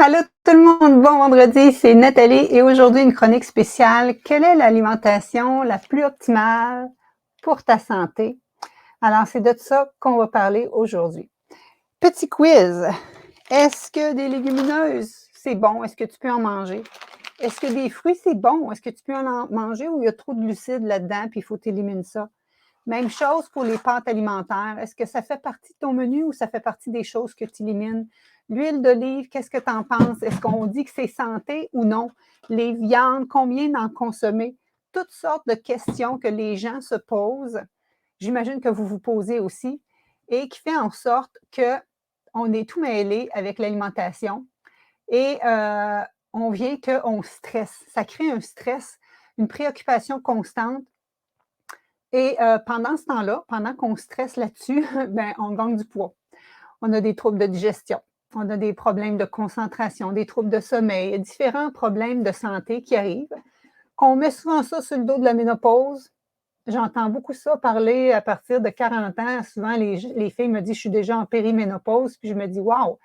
Allô tout le monde, bon vendredi, c'est Nathalie et aujourd'hui une chronique spéciale. Quelle est l'alimentation la plus optimale pour ta santé? Alors, c'est de ça qu'on va parler aujourd'hui. Petit quiz. Est-ce que des légumineuses, c'est bon? Est-ce que tu peux en manger? Est-ce que des fruits, c'est bon? Est-ce que tu peux en manger ou il y a trop de glucides là-dedans puis il faut éliminer ça? Même chose pour les pâtes alimentaires. Est-ce que ça fait partie de ton menu ou ça fait partie des choses que tu élimines? L'huile d'olive, qu'est-ce que tu en penses? Est-ce qu'on dit que c'est santé ou non? Les viandes, combien d'en consommer? Toutes sortes de questions que les gens se posent, j'imagine que vous vous posez aussi, et qui fait en sorte qu'on est tout mêlé avec l'alimentation et on vient qu'on stresse. Ça crée un stress, une préoccupation constante et pendant ce temps-là, pendant qu'on stresse là-dessus, ben, on gagne du poids. On a des troubles de digestion, on a des problèmes de concentration, des troubles de sommeil, il y a différents problèmes de santé qui arrivent, qu'on met souvent ça sur le dos de la ménopause. J'entends beaucoup ça parler à partir de 40 ans. Souvent, les filles me disent: «Je suis déjà en périménopause», puis je me dis: «Waouh!»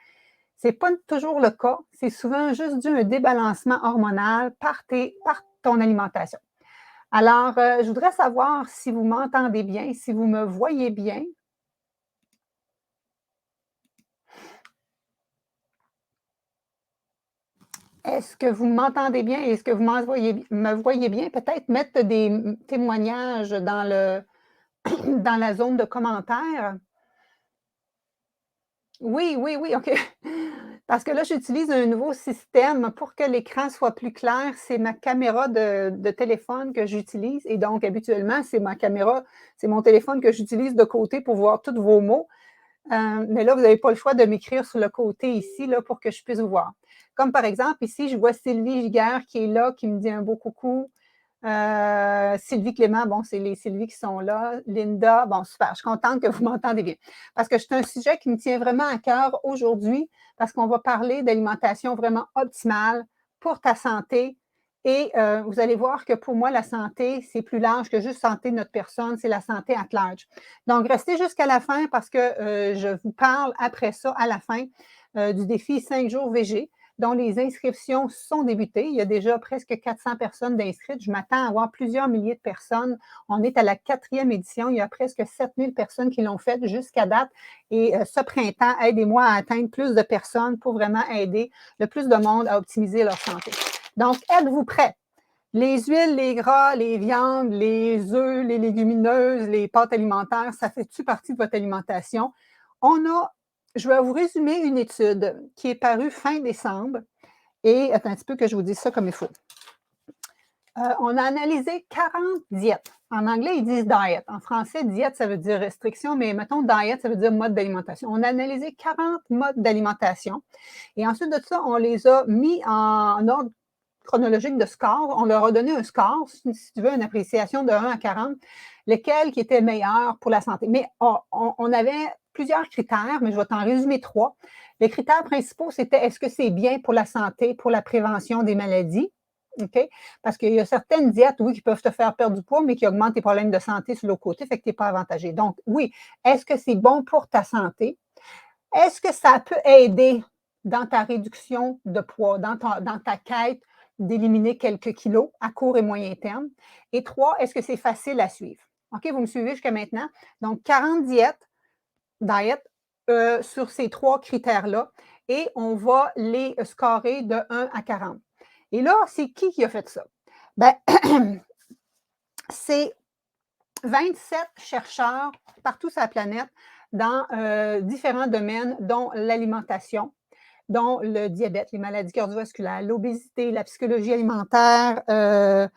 C'est pas toujours le cas. C'est souvent juste dû à un débalancement hormonal par ton alimentation. Alors, je voudrais savoir si vous m'entendez bien, si vous me voyez bien. Est-ce que vous m'entendez bien et est-ce que vous me voyez bien? Peut-être mettre des témoignages dans dans la zone de commentaires. Oui, oui, oui, OK. Parce que là, j'utilise un nouveau système pour que l'écran soit plus clair. C'est ma caméra de téléphone que j'utilise et donc habituellement, c'est mon téléphone que j'utilise de côté pour voir tous vos mots. Mais là, vous n'avez pas le choix de m'écrire sur le côté ici là, pour que je puisse vous voir. Comme par exemple, ici, je vois Sylvie Giguère qui est là, qui me dit un beau coucou. Sylvie Clément, bon, c'est les Sylvie qui sont là. Linda, bon, super, je suis contente que vous m'entendez bien. Parce que c'est un sujet qui me tient vraiment à cœur aujourd'hui, parce qu'on va parler d'alimentation vraiment optimale pour ta santé. Et vous allez voir que pour moi, la santé, c'est plus large que juste santé de notre personne, c'est la santé at large. Donc, restez jusqu'à la fin parce que je vous parle après ça, à la fin, du défi 5 jours VG dont les inscriptions sont débutées. Il y a déjà presque 400 personnes d'inscrites. Je m'attends à avoir plusieurs milliers de personnes. On est à la 4e édition. Il y a presque 7000 personnes qui l'ont faite jusqu'à date. Et ce printemps, aidez-moi à atteindre plus de personnes pour vraiment aider le plus de monde à optimiser leur santé. Donc, êtes-vous prêts? Les huiles, les gras, les viandes, les œufs, les légumineuses, les pâtes alimentaires, ça fait-tu partie de votre alimentation? Je vais vous résumer une étude qui est parue fin décembre et attends un petit peu que je vous dise ça comme il faut. On a analysé 40 diètes. En anglais, ils disent diet. En français, diète, ça veut dire restriction, mais mettons diet, ça veut dire mode d'alimentation. On a analysé 40 modes d'alimentation et ensuite de ça, on les a mis en ordre chronologique de score. On leur a donné un score, si tu veux, une appréciation de 1 à 40, lesquels qui étaient meilleurs pour la santé. Mais on avait plusieurs critères, mais je vais t'en résumer 3. Les critères principaux, c'était est-ce que c'est bien pour la santé, pour la prévention des maladies? OK? Parce qu'il y a certaines diètes, oui, qui peuvent te faire perdre du poids, mais qui augmentent tes problèmes de santé sur l'autre côté, fait que tu n'es pas avantagé. Donc, oui, est-ce que c'est bon pour ta santé? Est-ce que ça peut aider dans ta réduction de poids, dans ta quête d'éliminer quelques kilos à court et moyen terme? Et 3, est-ce que c'est facile à suivre? OK, vous me suivez jusqu'à maintenant? Donc, 40 diètes sur ces 3 critères-là et on va les scorer de 1 à 40. Et là, c'est qui a fait ça? Ben, c'est 27 chercheurs partout sur la planète dans différents domaines, dont l'alimentation, dont le diabète, les maladies cardiovasculaires, l'obésité, la psychologie alimentaire, euh,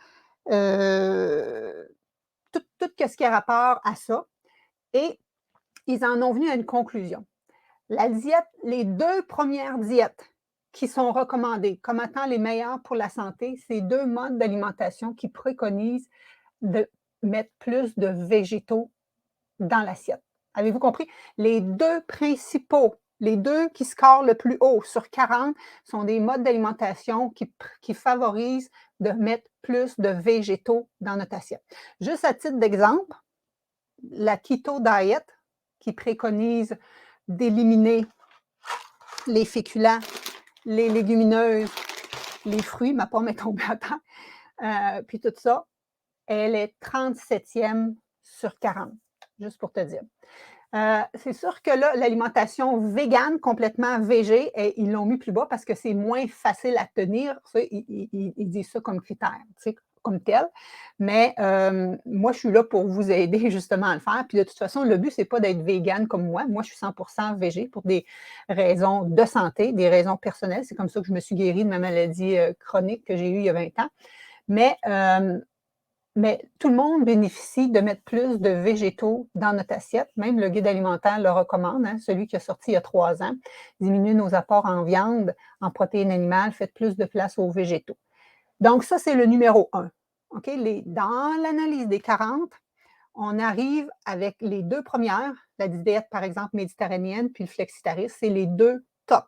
tout ce qui a rapport à ça. Et ils en ont venu à une conclusion. La diète, les 2 premières diètes qui sont recommandées comme étant les meilleures pour la santé, c'est 2 modes d'alimentation qui préconisent de mettre plus de végétaux dans l'assiette. Avez-vous compris? Les 2 principaux, les 2 qui scorent le plus haut sur 40 sont des modes d'alimentation qui favorisent de mettre plus de végétaux dans notre assiette. Juste à titre d'exemple, la keto diet qui préconise d'éliminer les féculents les légumineuses, les fruits, ma pomme est tombée à terre, puis tout ça, elle est 37e sur 40, juste pour te dire. C'est sûr que là, l'alimentation végane, complètement végé, ils l'ont mis plus bas parce que c'est moins facile à tenir. Ça, ils disent ça comme critère, tu sais, comme tel. Mais moi, je suis là pour vous aider justement à le faire. Puis de toute façon, le but, c'est pas d'être végane comme moi. Moi, je suis 100% végé pour des raisons de santé, des raisons personnelles. C'est comme ça que je me suis guérie de ma maladie chronique que j'ai eue il y a 20 ans. Mais mais tout le monde bénéficie de mettre plus de végétaux dans notre assiette. Même le guide alimentaire le recommande, hein, celui qui a sorti il y a 3 ans. Diminuez nos apports en viande, en protéines animales, faites plus de place aux végétaux. Donc ça, c'est le numéro 1. OK? Dans l'analyse des 40, on arrive avec les 2 premières, la diète, par exemple, méditerranéenne, puis le flexitarisme, c'est les 2 top.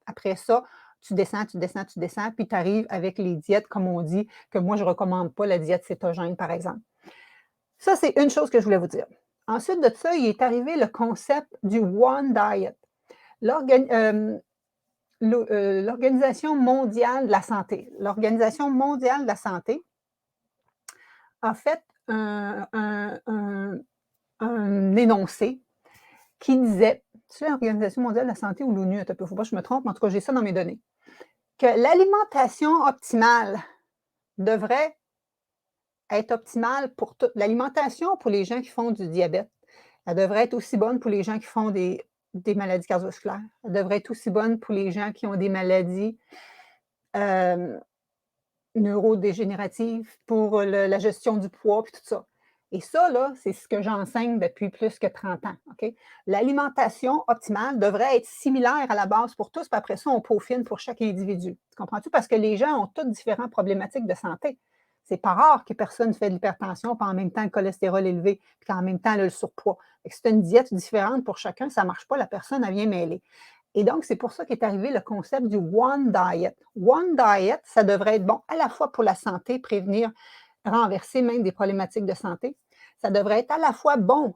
Après ça, tu descends, tu descends, tu descends, puis tu arrives avec les diètes, comme on dit, que moi, je ne recommande pas la diète cétogène, par exemple. Ça, c'est une chose que je voulais vous dire. Ensuite de ça, il est arrivé le concept du One Diet. L'Organisation mondiale de la santé. L'Organisation mondiale de la santé a fait un énoncé qui disait, c'est l'Organisation mondiale de la santé ou l'ONU, il ne faut pas que je me trompe, mais en tout cas, j'ai ça dans mes données, que l'alimentation optimale devrait être optimale pour toute l'alimentation pour les gens qui font du diabète. Elle devrait être aussi bonne pour les gens qui font des maladies cardiovasculaires. Elle devrait être aussi bonne pour les gens qui ont des maladies neurodégénératives, pour la gestion du poids, puis tout ça. Et ça, là, c'est ce que j'enseigne depuis plus que 30 ans. OK? L'alimentation optimale devrait être similaire à la base pour tous, puis après ça, on peaufine pour chaque individu. Tu comprends-tu? Parce que les gens ont toutes différentes problématiques de santé. C'est pas rare que personne fait de l'hypertension, puis en même temps le cholestérol élevé, puis qu'en même temps le surpoids. C'est une diète différente pour chacun, ça ne marche pas, la personne, elle vient mêler. Et donc, c'est pour ça qu'est arrivé le concept du One Diet. One Diet, ça devrait être bon à la fois pour la santé, prévenir, renverser même des problématiques de santé. Ça devrait être à la fois bon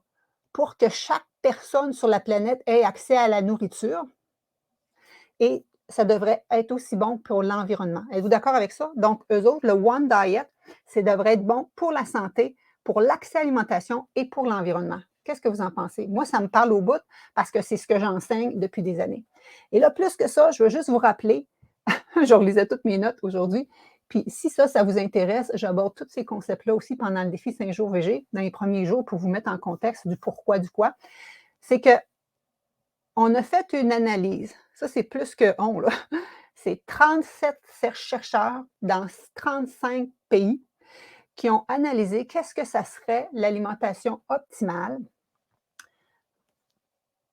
pour que chaque personne sur la planète ait accès à la nourriture et ça devrait être aussi bon pour l'environnement. Êtes-vous d'accord avec ça? Donc, eux autres, le One Diet, ça devrait être bon pour la santé, pour l'accès à l'alimentation et pour l'environnement. Qu'est-ce que vous en pensez? Moi, ça me parle au bout parce que c'est ce que j'enseigne depuis des années. Et là, plus que ça, je veux juste vous rappeler, je relisais toutes mes notes aujourd'hui, puis si ça vous intéresse, j'aborde tous ces concepts-là aussi pendant le défi 5 jours VG, dans les premiers jours, pour vous mettre en contexte du pourquoi, du quoi. C'est que on a fait une analyse. Ça, c'est plus que on, là. C'est 37 chercheurs dans 35 pays qui ont analysé qu'est-ce que ça serait l'alimentation optimale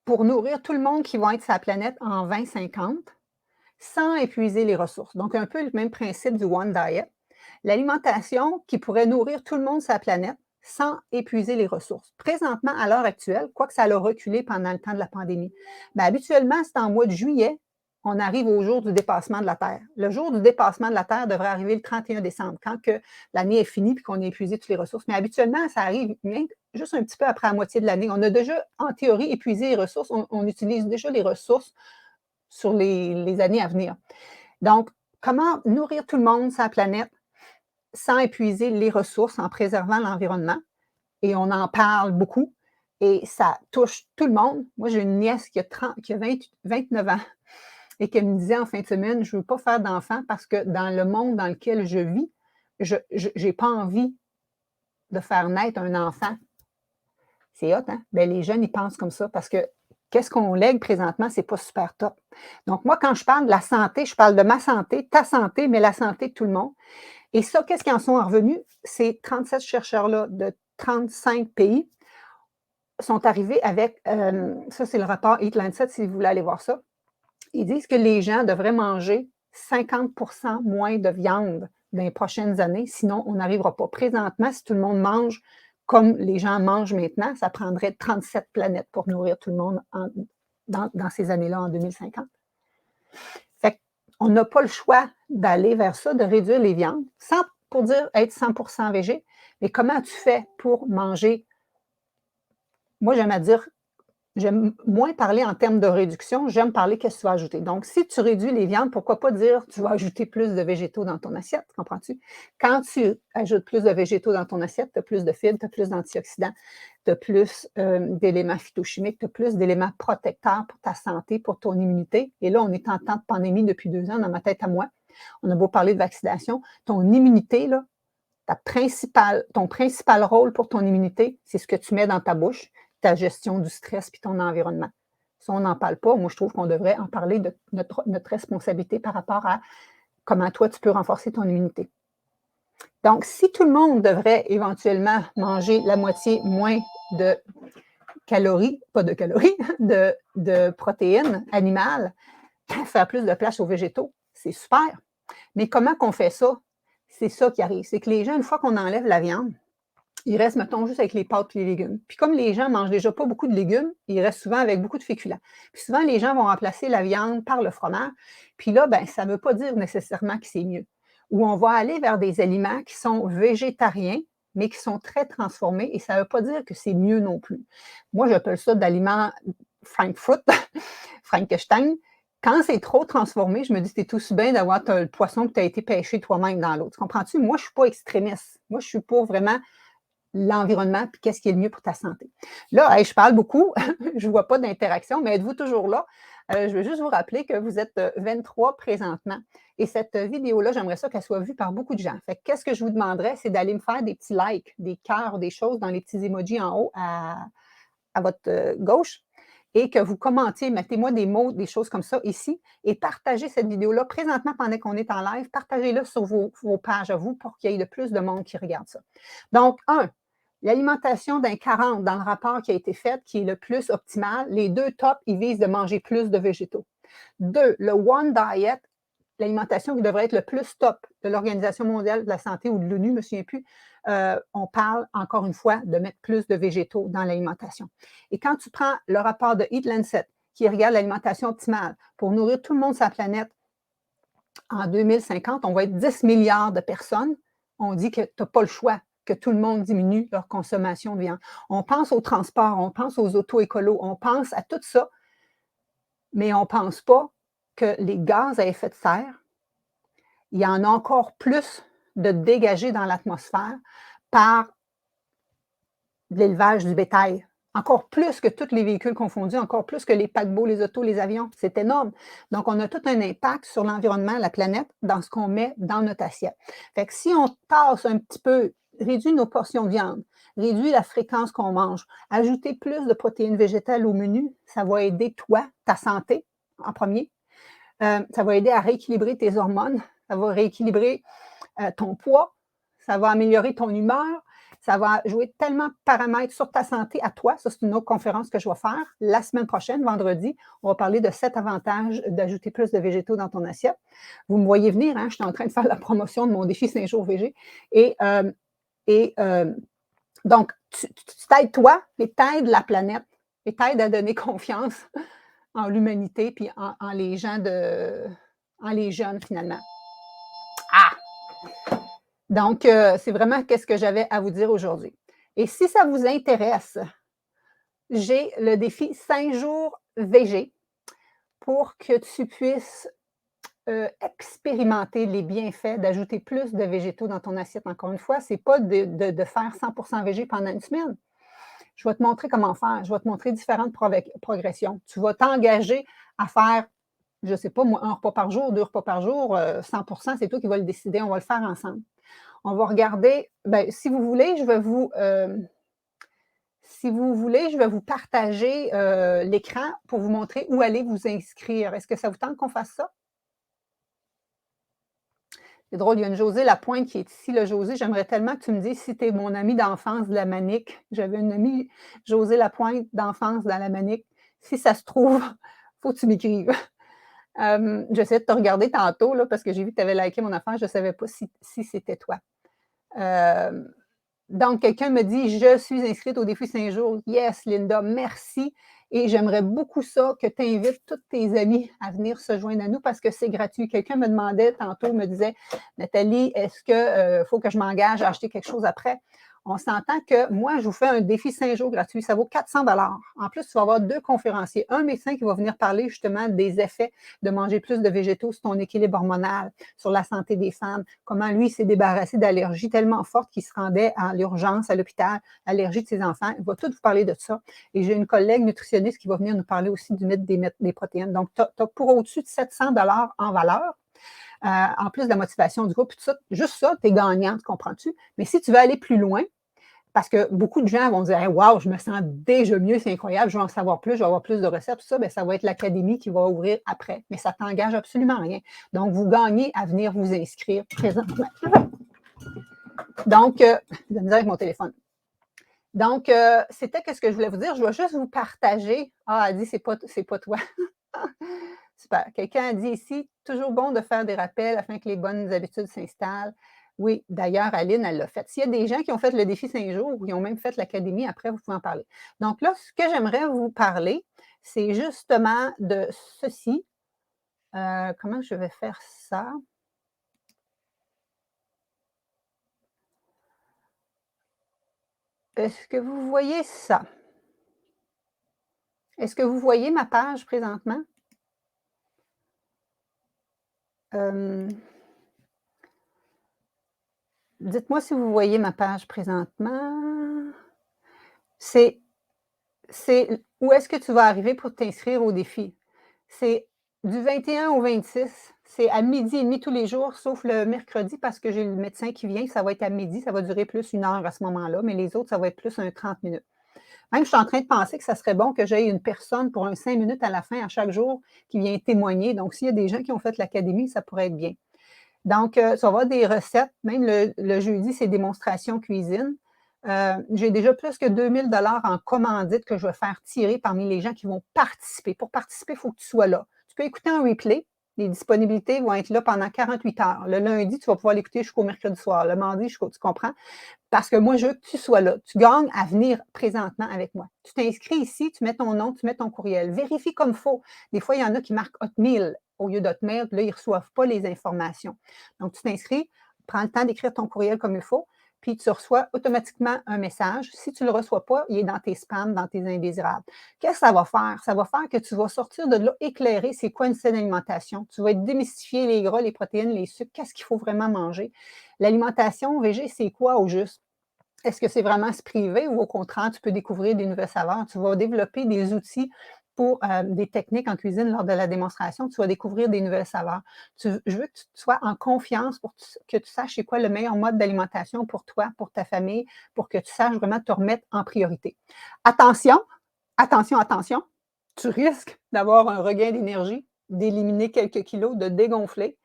pour nourrir tout le monde qui va être sur la planète en 2050 sans épuiser les ressources. Donc, un peu le même principe du One Diet. L'alimentation qui pourrait nourrir tout le monde sur la planète sans épuiser les ressources. Présentement, à l'heure actuelle, quoique ça a reculé pendant le temps de la pandémie, mais habituellement, c'est en mois de juillet, on arrive au jour du dépassement de la Terre. Le jour du dépassement de la Terre devrait arriver le 31 décembre, quand que l'année est finie et qu'on a épuisé toutes les ressources. Mais habituellement, ça arrive juste un petit peu après la moitié de l'année. On a déjà, en théorie, épuisé les ressources. On utilise déjà les ressources sur les années à venir. Donc, comment nourrir tout le monde sur la planète sans épuiser les ressources, en préservant l'environnement? Et on en parle beaucoup et ça touche tout le monde. Moi, j'ai une nièce qui a 29 ans et qui me disait en fin de semaine, je ne veux pas faire d'enfant parce que dans le monde dans lequel je vis, je n'ai pas envie de faire naître un enfant. C'est hot, hein? Bien, les jeunes, ils pensent comme ça parce que qu'est-ce qu'on lègue présentement, c'est pas super top. Donc, moi, quand je parle de la santé, je parle de ma santé, ta santé, mais la santé de tout le monde. Et ça, qu'est-ce qu'ils en sont revenus? Ces 37 chercheurs-là de 35 pays sont arrivés avec, ça c'est le rapport Eat Lancet, si vous voulez aller voir ça. Ils disent que les gens devraient manger 50% moins de viande dans les prochaines années, sinon on n'arrivera pas. Présentement, si tout le monde mange comme les gens mangent maintenant, ça prendrait 37 planètes pour nourrir tout le monde dans ces années-là, en 2050. Fait qu'on n'a pas le choix d'aller vers ça, de réduire les viandes, sans pour dire être 100% végé, mais comment tu fais pour manger? Moi, j'aime à dire J'aime moins parler en termes de réduction, j'aime parler qu'est-ce que tu vas ajouter. Donc, si tu réduis les viandes, pourquoi pas dire tu vas ajouter plus de végétaux dans ton assiette, comprends-tu? Quand tu ajoutes plus de végétaux dans ton assiette, tu as plus de fibres, tu as plus d'antioxydants, tu as plus d'éléments phytochimiques, tu as plus d'éléments protecteurs pour ta santé, pour ton immunité. Et là, on est en temps de pandémie depuis 2 ans dans ma tête à moi. On a beau parler de vaccination, ton immunité, là, ton principal rôle pour ton immunité, c'est ce que tu mets dans ta bouche, ta gestion du stress puis ton environnement. Si on n'en parle pas, moi, je trouve qu'on devrait en parler de notre responsabilité par rapport à comment toi, tu peux renforcer ton immunité. Donc, si tout le monde devrait éventuellement manger la moitié moins de calories, pas de calories, de protéines animales, faire plus de place aux végétaux, c'est super. Mais comment qu'on fait ça? C'est ça qui arrive. C'est que les gens, une fois qu'on enlève la viande, ils restent, mettons, juste avec les pâtes et les légumes. Puis comme les gens mangent déjà pas beaucoup de légumes, ils restent souvent avec beaucoup de féculents. Puis souvent, les gens vont remplacer la viande par le fromage. Puis là, ben, ça ne veut pas dire nécessairement que c'est mieux. Ou on va aller vers des aliments qui sont végétariens, mais qui sont très transformés, et ça ne veut pas dire que c'est mieux non plus. Moi, j'appelle ça d'aliments Frankfurt, Frankenstein. Quand c'est trop transformé, je me dis, c'est tout aussi bien d'avoir le poisson que tu as été pêché toi-même dans l'eau. Tu comprends-tu? Moi, je ne suis pas extrémiste. Moi, je suis pour vraiment l'environnement puis qu'est-ce qui est le mieux pour ta santé. Là, hey, je parle beaucoup, je ne vois pas d'interaction, mais êtes-vous toujours là? Je veux juste vous rappeler que vous êtes 23 présentement. Et cette vidéo-là, j'aimerais ça qu'elle soit vue par beaucoup de gens. Fait que qu'est-ce que je vous demanderais, c'est d'aller me faire des petits likes, des cœurs, des choses dans les petits emojis en haut à votre gauche et que vous commentiez, mettez-moi des mots, des choses comme ça ici et partagez cette vidéo-là présentement pendant qu'on est en live. Partagez-la sur vos pages à vous pour qu'il y ait de plus de monde qui regarde ça. Donc, l'alimentation d'un 40 dans le rapport qui a été fait, qui est le plus optimal, les deux tops, ils visent de manger plus de végétaux. 2, le One Diet, l'alimentation qui devrait être le plus top de l'Organisation mondiale de la santé ou de l'ONU, je ne me souviens plus, on parle encore une fois de mettre plus de végétaux dans l'alimentation. Et quand tu prends le rapport de Eat Lancet, qui regarde l'alimentation optimale pour nourrir tout le monde sur la planète, en 2050, on va être 10 milliards de personnes. On dit que tu n'as pas le choix, que tout le monde diminue leur consommation de viande. On pense au transport, on pense aux auto-écolos, on pense à tout ça, mais on ne pense pas que les gaz à effet de serre, il y en a encore plus de dégagés dans l'atmosphère par l'élevage du bétail. Encore plus que tous les véhicules confondus, encore plus que les paquebots, les autos, les avions. C'est énorme. Donc, on a tout un impact sur l'environnement, la planète, dans ce qu'on met dans notre assiette. Fait que si on tasse un petit peu, réduit nos portions de viande, réduit la fréquence qu'on mange, ajouter plus de protéines végétales au menu, ça va aider toi, ta santé en premier. Ça va aider à rééquilibrer tes hormones, ça va rééquilibrer ton poids, ça va améliorer ton humeur, ça va jouer tellement de paramètres sur ta santé à toi. Ça, c'est une autre conférence que je vais faire la semaine prochaine, vendredi. On va parler de 7 avantages d'ajouter plus de végétaux dans ton assiette. Vous me voyez venir, hein? Je suis en train de faire la promotion de mon défi 5 jours végé. Et, donc, tu t'aides toi, mais t'aides la planète et t'aides à donner confiance en l'humanité puis en les gens en les jeunes finalement. Ah! Donc, c'est vraiment qu'est-ce que j'avais à vous dire aujourd'hui. Et si ça vous intéresse, j'ai le défi 5 jours VG pour que tu puisses expérimenter les bienfaits d'ajouter plus de végétaux dans ton assiette. Encore une fois, ce n'est pas de faire 100% végé pendant une semaine. Je vais te montrer comment faire. Je vais te montrer différentes progressions. Tu vas t'engager à faire, je ne sais pas, moi, 1 repas par jour, 2 repas par jour, 100%, c'est toi qui vas le décider. On va le faire ensemble. On va regarder, ben, si vous voulez, je vais vous partager l'écran pour vous montrer où aller vous inscrire. Est-ce que ça vous tente qu'on fasse ça? C'est drôle, il y a une Josée Lapointe qui est ici. Là, Josée, j'aimerais tellement que tu me dises si tu es mon amie d'enfance de la Manique. J'avais une amie, Josée Lapointe, d'enfance dans la Manique. Si ça se trouve, il faut que tu m'écrives. J'essaie de te regarder tantôt là, parce que j'ai vu que tu avais liké mon affaire. Je ne savais pas si c'était toi. Donc, quelqu'un me dit: «Je suis inscrite au défi 5 jours». Yes, Linda, merci. Et j'aimerais beaucoup ça, que tu invites tous tes amis à venir se joindre à nous parce que c'est gratuit. Quelqu'un me demandait tantôt, me disait: «Nathalie, est-ce que faut que je m'engage à acheter quelque chose après?» On s'entend que moi, je vous fais un défi 5 jours gratuit, ça vaut 400 dollars. En plus, tu vas avoir 2 conférenciers, un médecin qui va venir parler justement des effets de manger plus de végétaux sur ton équilibre hormonal, sur la santé des femmes, comment lui s'est débarrassé d'allergies tellement fortes qu'il se rendait à l'urgence à l'hôpital, allergie de ses enfants. Il va tout vous parler de ça. Et j'ai une collègue nutritionniste qui va venir nous parler aussi du mythe des protéines. Donc, tu as pour au-dessus de 700 dollars en valeur. En plus de la motivation du groupe, tout ça, juste ça, tu es gagnant, comprends-tu? Mais si tu veux aller plus loin, parce que beaucoup de gens vont dire hey, waouh, je me sens déjà mieux, c'est incroyable, je veux en savoir plus, je vais avoir plus de recettes, tout ça, bien, ça va être l'académie qui va ouvrir après. Mais ça ne t'engage absolument rien. Donc, vous gagnez à venir vous inscrire présentement. Donc, je vais me dire avec mon téléphone. Donc, c'était ce que je voulais vous dire. Je vais juste vous partager. Ah, elle dit, c'est pas toi. Super. Quelqu'un a dit ici, toujours bon de faire des rappels afin que les bonnes habitudes s'installent. Oui, d'ailleurs, Aline, elle l'a fait. S'il y a des gens qui ont fait le défi 5 jours ou qui ont même fait l'académie, après, vous pouvez en parler. Donc là, ce que j'aimerais vous parler, c'est justement de ceci. Comment je vais faire ça? Est-ce que vous voyez ça? Est-ce que vous voyez ma page présentement? Euh, Dites-moi si vous voyez ma page présentement. C'est c'est où est-ce que tu vas arriver pour t'inscrire au défi? C'est du 21 au 26. C'est à 12:30 tous les jours, sauf le mercredi parce que j'ai le médecin qui vient, ça va être à midi, ça va durer plus 1 heure à ce moment-là, mais les autres, ça va être plus un 30 minutes. Même, je suis en train de penser que ça serait bon que j'aie une personne pour un 5 minutes à la fin, à chaque jour, qui vient témoigner. Donc, s'il y a des gens qui ont fait l'académie, ça pourrait être bien. Donc, tu vas avoir des recettes. Même le jeudi, c'est démonstration cuisine. J'ai déjà plus que 2 000 en commandite que je vais faire tirer parmi les gens qui vont participer. Pour participer, il faut que tu sois là. Tu peux écouter en replay. Les disponibilités vont être là pendant 48 heures. Le lundi, tu vas pouvoir l'écouter jusqu'au mercredi soir. Le mardi, tu comprends? Parce que moi, je veux que tu sois là. Tu gagnes à venir présentement avec moi. Tu t'inscris ici, tu mets ton nom, tu mets ton courriel. Vérifie comme il faut. Des fois, il y en a qui marquent Hotmail au lieu d'Hotmail, puis là, ils ne reçoivent pas les informations. Donc, tu t'inscris, prends le temps d'écrire ton courriel comme il faut, puis tu reçois automatiquement un message. Si tu ne le reçois pas, il est dans tes spams, dans tes indésirables. Qu'est-ce que ça va faire? Ça va faire que tu vas sortir de là éclairé c'est quoi une saine alimentation. Tu vas démystifier les gras, les protéines, les sucres, qu'est-ce qu'il faut vraiment manger. L'alimentation végé, c'est quoi au juste? Est-ce que c'est vraiment se priver ou au contraire, tu peux découvrir des nouvelles saveurs? Tu vas développer des outils pour des techniques en cuisine lors de la démonstration. Tu vas découvrir des nouvelles saveurs. Je veux que tu sois en confiance pour que tu saches c'est quoi le meilleur mode d'alimentation pour toi, pour ta famille, pour que tu saches vraiment te remettre en priorité. Attention, attention, attention, tu risques d'avoir un regain d'énergie, d'éliminer quelques kilos, de dégonfler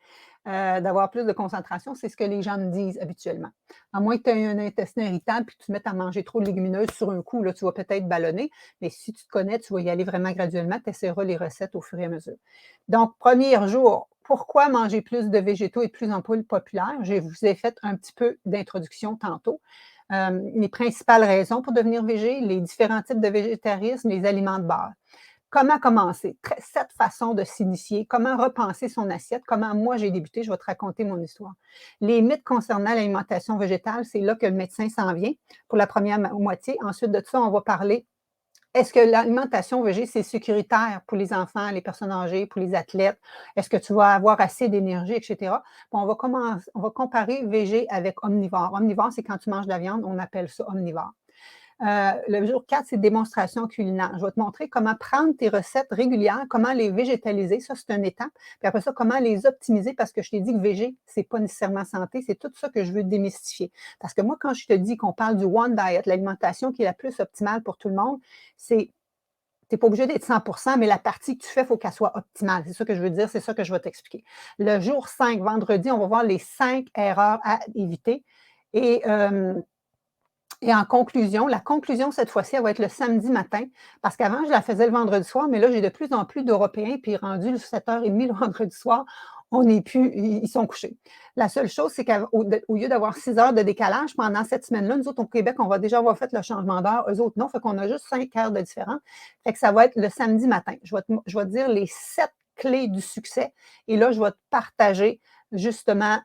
d'avoir plus de concentration, c'est ce que les gens me disent habituellement. À moins que tu aies un intestin irritable puis que tu te mettes à manger trop de légumineuses sur un coup, là, tu vas peut-être ballonner, mais si tu te connais, tu vas y aller vraiment graduellement, tu essaieras les recettes au fur et à mesure. Donc, premier jour, pourquoi manger plus de végétaux est de plus en plus populaire? Je vous ai fait un petit peu d'introduction tantôt. Les principales raisons pour devenir végé, les différents types de végétarisme, les aliments de base. Comment commencer? 7 façons de s'initier. Comment repenser son assiette? Comment moi j'ai débuté? Je vais te raconter mon histoire. Les mythes concernant l'alimentation végétale, c'est là que le médecin s'en vient pour la première moitié. Ensuite de ça, on va parler est-ce que l'alimentation végé, c'est sécuritaire pour les enfants, les personnes âgées, pour les athlètes? Est-ce que tu vas avoir assez d'énergie, etc.? Bon, on va comparer végé avec omnivore. Omnivore, c'est quand tu manges de la viande, on appelle ça omnivore. Le jour 4, c'est démonstration culinaire. Je vais te montrer comment prendre tes recettes régulières, comment les végétaliser. Ça, c'est une étape. Puis après ça, comment les optimiser parce que je t'ai dit que végé, c'est pas nécessairement santé. C'est tout ça que je veux démystifier. Parce que moi, quand je te dis qu'on parle du One Diet, l'alimentation qui est la plus optimale pour tout le monde, c'est tu n'es pas obligé d'être 100%, mais la partie que tu fais, il faut qu'elle soit optimale. C'est ça que je veux dire, c'est ça que je vais t'expliquer. Le jour 5, vendredi, on va voir les 5 erreurs à éviter. Et et en conclusion, la conclusion cette fois-ci, elle va être le samedi matin, parce qu'avant, je la faisais le vendredi soir, mais là, j'ai de plus en plus d'Européens, puis rendu 7h30 le vendredi soir, on n'est plus, ils sont couchés. La seule chose, c'est qu'au lieu d'avoir 6 heures de décalage pendant cette semaine-là, nous autres, au Québec, on va déjà avoir fait le changement d'heure, eux autres, non, fait qu'on a juste 5 heures de différence. Fait que ça va être le samedi matin. Je vais te dire les 7 clés du succès, et là, je vais te partager justement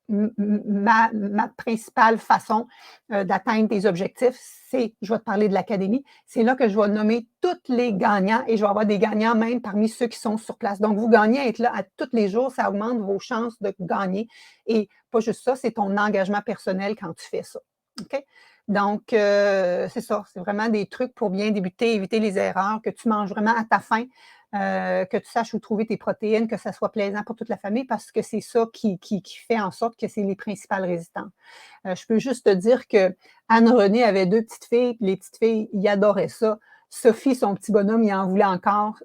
ma principale façon, d'atteindre tes objectifs, c'est je vais te parler de l'académie. C'est là que je vais nommer tous les gagnants et je vais avoir des gagnants même parmi ceux qui sont sur place. Donc, vous gagnez à être là à tous les jours, ça augmente vos chances de gagner et pas juste ça, c'est ton engagement personnel quand tu fais ça. OK? Donc, c'est ça, c'est vraiment des trucs pour bien débuter, éviter les erreurs, que tu manges vraiment à ta faim, que tu saches où trouver tes protéines, que ça soit plaisant pour toute la famille, parce que c'est ça qui fait en sorte que c'est les principales résistantes. Je peux juste te dire que Anne-Renée avait 2 petites filles, puis les petites filles, ils adoraient ça. Sophie, son petit bonhomme, il en voulait encore.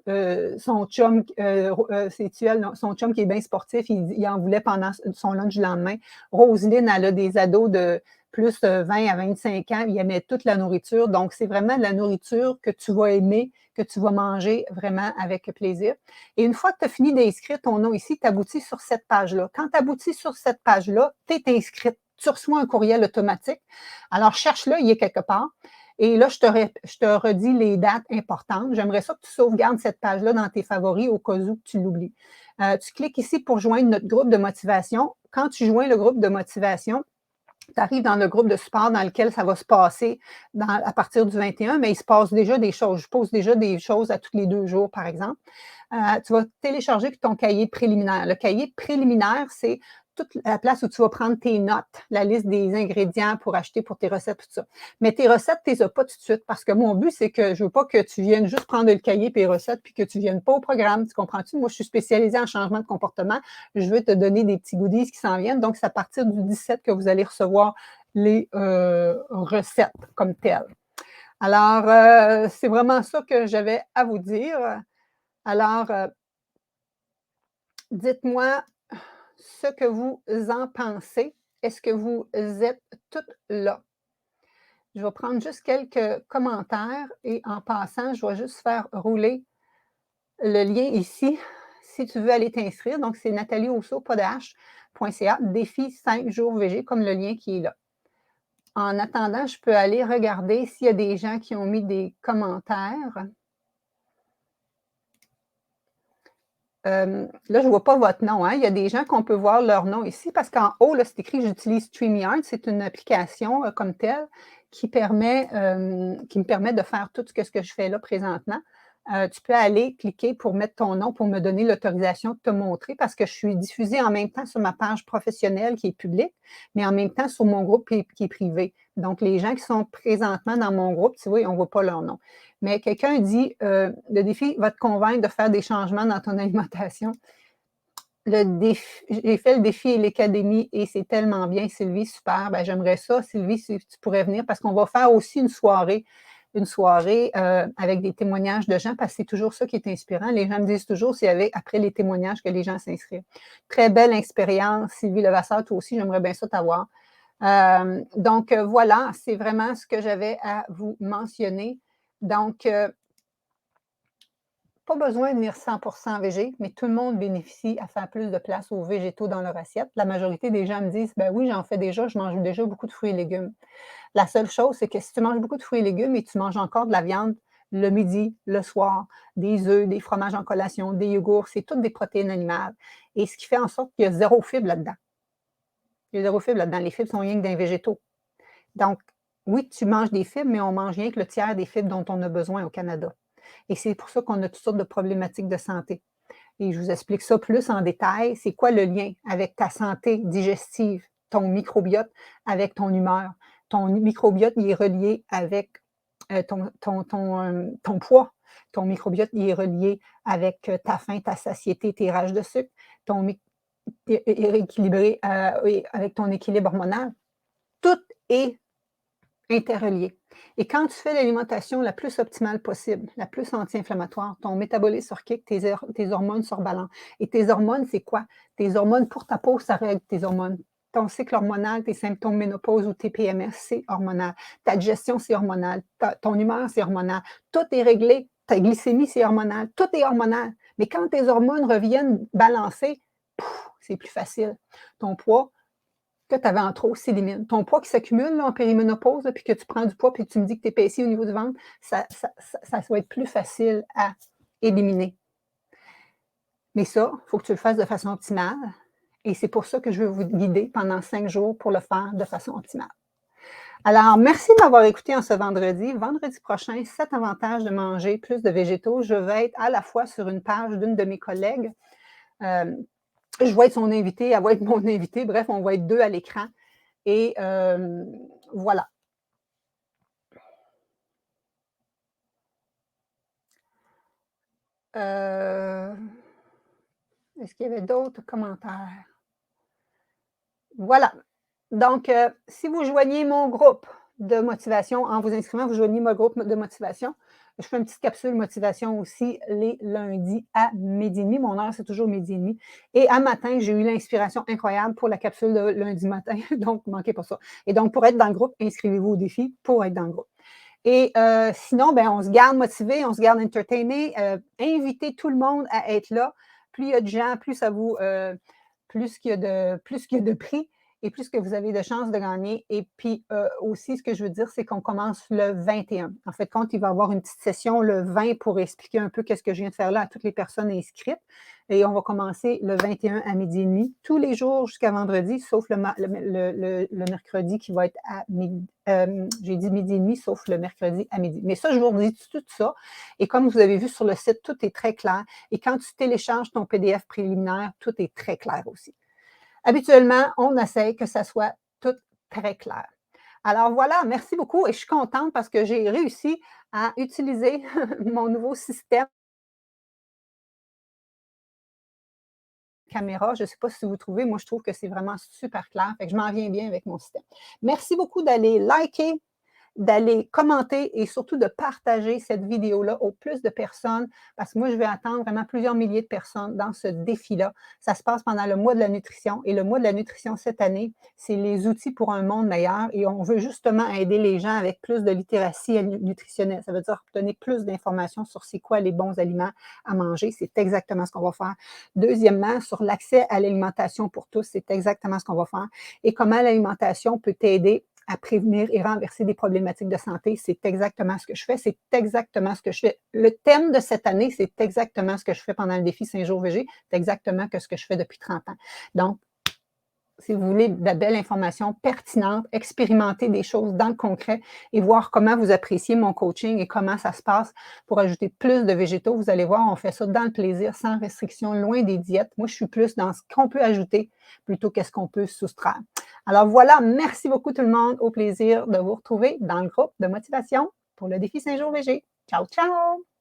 Son chum, c'est Tuel, son chum qui est bien sportif, il en voulait pendant son lunch du lendemain. Roselyne, elle a des ados de plus de 20 à 25 ans, ils aimaient toute la nourriture. Donc, c'est vraiment de la nourriture que tu vas aimer, que tu vas manger vraiment avec plaisir. Et une fois que tu as fini d'inscrire ton nom ici, tu aboutis sur cette page-là. Quand tu aboutis sur cette page-là, tu es inscrite. Tu reçois un courriel automatique. Alors, cherche-le, il est quelque part. Et là, je te redis les dates importantes. J'aimerais ça que tu sauvegardes cette page-là dans tes favoris au cas où tu l'oublies. Tu cliques ici pour joindre notre groupe de motivation. Quand tu joins le groupe de motivation, tu arrives dans le groupe de support dans lequel ça va se passer à partir du 21, mais il se passe déjà des choses. Je pose déjà des choses à tous les 2 jours, par exemple. Tu vas télécharger ton cahier préliminaire. Le cahier préliminaire, c'est toute la place où tu vas prendre tes notes, la liste des ingrédients pour acheter pour tes recettes, tout ça. Mais tes recettes, tu ne les as pas tout de suite parce que mon but, c'est que je ne veux pas que tu viennes juste prendre le cahier et les recettes puis que tu ne viennes pas au programme. Tu comprends-tu? Moi, je suis spécialisée en changement de comportement. Je veux te donner des petits goodies qui s'en viennent. Donc, c'est à partir du 17 que vous allez recevoir les recettes comme telles. Alors, c'est vraiment ça que j'avais à vous dire. Alors, dites-moi ce que vous en pensez. Est-ce que vous êtes toutes là? Je vais prendre juste quelques commentaires et en passant, je vais juste faire rouler le lien ici si tu veux aller t'inscrire. Donc, c'est nataliehousseau.ca, défi 5 jours VG, comme le lien qui est là. En attendant, je peux aller regarder s'il y a des gens qui ont mis des commentaires. Là, je ne vois pas votre nom. Hein. Il y a des gens qu'on peut voir leur nom ici parce qu'en haut, là, c'est écrit j'utilise StreamYard. C'est une application comme telle qui me permet de faire tout ce que je fais là présentement. Tu peux aller cliquer pour mettre ton nom, pour me donner l'autorisation de te montrer parce que je suis diffusée en même temps sur ma page professionnelle qui est publique, mais en même temps sur mon groupe qui est privé. Donc, les gens qui sont présentement dans mon groupe, tu vois, on ne voit pas leur nom. Mais quelqu'un dit le défi va te convaincre de faire des changements dans ton alimentation. J'ai fait le défi et l'académie et c'est tellement bien, Sylvie, super. Ben, j'aimerais ça, Sylvie, si tu pourrais venir parce qu'on va faire aussi une soirée avec des témoignages de gens parce que c'est toujours ça qui est inspirant. Les gens me disent toujours c'est après les témoignages que les gens s'inscrivent. Très belle expérience, Sylvie Levasseur, toi aussi, j'aimerais bien ça t'avoir. Donc, voilà, c'est vraiment ce que j'avais à vous mentionner. Donc, pas besoin de venir 100% végé, mais tout le monde bénéficie à faire plus de place aux végétaux dans leur assiette. La majorité des gens me disent, ben oui, j'en fais déjà, je mange déjà beaucoup de fruits et légumes. La seule chose, c'est que si tu manges beaucoup de fruits et légumes et tu manges encore de la viande le midi, le soir, des œufs, des fromages en collation, des yogourts, c'est toutes des protéines animales. Et ce qui fait en sorte qu'il y a zéro fibre là-dedans. Il y a zéro fibre là-dedans. Les fibres sont rien que d'un végétaux. Donc, oui, tu manges des fibres, mais on mange rien que le tiers des fibres dont on a besoin au Canada. Et c'est pour ça qu'on a toutes sortes de problématiques de santé. Et je vous explique ça plus en détail. C'est quoi le lien avec ta santé digestive, ton microbiote, avec ton humeur? Ton microbiote, il est relié avec ton poids. Ton microbiote, il est relié avec ta faim, ta satiété, tes rages de sucre. Ton est rééquilibré avec ton équilibre hormonal. Tout est interreliés. Et quand tu fais l'alimentation la plus optimale possible, la plus anti-inflammatoire, ton métabolisme sur kick, tes hormones sur balance. Et tes hormones, c'est quoi? Tes hormones pour ta peau, ça règle tes hormones. Ton cycle hormonal, tes symptômes ménopause ou tes PMS, c'est hormonal. Ta digestion, c'est hormonal. Ton humeur, c'est hormonal. Tout est réglé. Ta glycémie, c'est hormonal. Tout est hormonal. Mais quand tes hormones reviennent balancées, c'est plus facile. Ton poids, que tu avais en trop s'élimine. Ton poids qui s'accumule en périménopause, puis que tu prends du poids, puis tu me dis que tu épaissis au niveau du ventre, ça va être plus facile à éliminer. Mais ça, il faut que tu le fasses de façon optimale. Et c'est pour ça que je veux vous guider pendant 5 jours pour le faire de façon optimale. Alors, merci de m'avoir écouté en ce vendredi. Vendredi prochain, 7 avantages de manger plus de végétaux. Je vais être à la fois sur une page d'une de mes collègues. Je vais être son invité, elle va être mon invité. Bref, on va être 2 à l'écran. Et voilà. Est-ce qu'il y avait d'autres commentaires? Voilà. Donc, si vous joignez mon groupe de motivation, en vous inscrivant, vous joignez mon groupe de motivation. Je fais une petite capsule motivation aussi les lundis à 12:30. Mon heure, c'est toujours 12:30. Et à matin, j'ai eu l'inspiration incroyable pour la capsule de lundi matin. Donc, ne manquez pas ça. Et donc, pour être dans le groupe, inscrivez-vous au défi pour être dans le groupe. Et sinon, ben, on se garde motivé, on se garde entertainé. Invitez tout le monde à être là. Plus il y a de gens, plus ça vous, plus qu'il y a de prix et plus que vous avez de chances de gagner. Et puis aussi, ce que je veux dire, c'est qu'on commence le 21. En fait, compte, il va y avoir une petite session le 20 pour expliquer un peu qu'est-ce que je viens de faire là à toutes les personnes inscrites. Et on va commencer le 21 à 12:30, tous les jours jusqu'à vendredi, sauf le mercredi qui va être à midi. J'ai dit 12:30, sauf le mercredi à midi. Mais ça, je vous redis tout ça. Et comme vous avez vu sur le site, tout est très clair. Et quand tu télécharges ton PDF préliminaire, tout est très clair aussi. Habituellement, on essaie que ça soit tout très clair. Alors voilà, merci beaucoup et je suis contente parce que j'ai réussi à utiliser mon nouveau système caméra. Je ne sais pas si vous trouvez, moi je trouve que c'est vraiment super clair. Fait que je m'en viens bien avec mon système. Merci beaucoup d'aller liker, d'aller commenter et surtout de partager cette vidéo-là au plus de personnes parce que moi, je vais attendre vraiment plusieurs milliers de personnes dans ce défi-là. Ça se passe pendant le mois de la nutrition et le mois de la nutrition cette année, c'est les outils pour un monde meilleur et on veut justement aider les gens avec plus de littératie nutritionnelle. Ça veut dire donner plus d'informations sur c'est quoi les bons aliments à manger. C'est exactement ce qu'on va faire. Deuxièmement, sur l'accès à l'alimentation pour tous, c'est exactement ce qu'on va faire et comment l'alimentation peut t'aider à prévenir et renverser des problématiques de santé. C'est exactement ce que je fais. C'est exactement ce que je fais. Le thème de cette année, c'est exactement ce que je fais pendant le défi 5 jours VG. C'est exactement ce que je fais depuis 30 ans. Donc, si vous voulez de la belle information pertinente, expérimenter des choses dans le concret et voir comment vous appréciez mon coaching et comment ça se passe pour ajouter plus de végétaux, vous allez voir, on fait ça dans le plaisir, sans restriction, loin des diètes. Moi, je suis plus dans ce qu'on peut ajouter plutôt qu'est-ce qu'on peut soustraire. Alors voilà, merci beaucoup tout le monde. Au plaisir de vous retrouver dans le groupe de motivation pour le défi 5 jours VG. Ciao, ciao!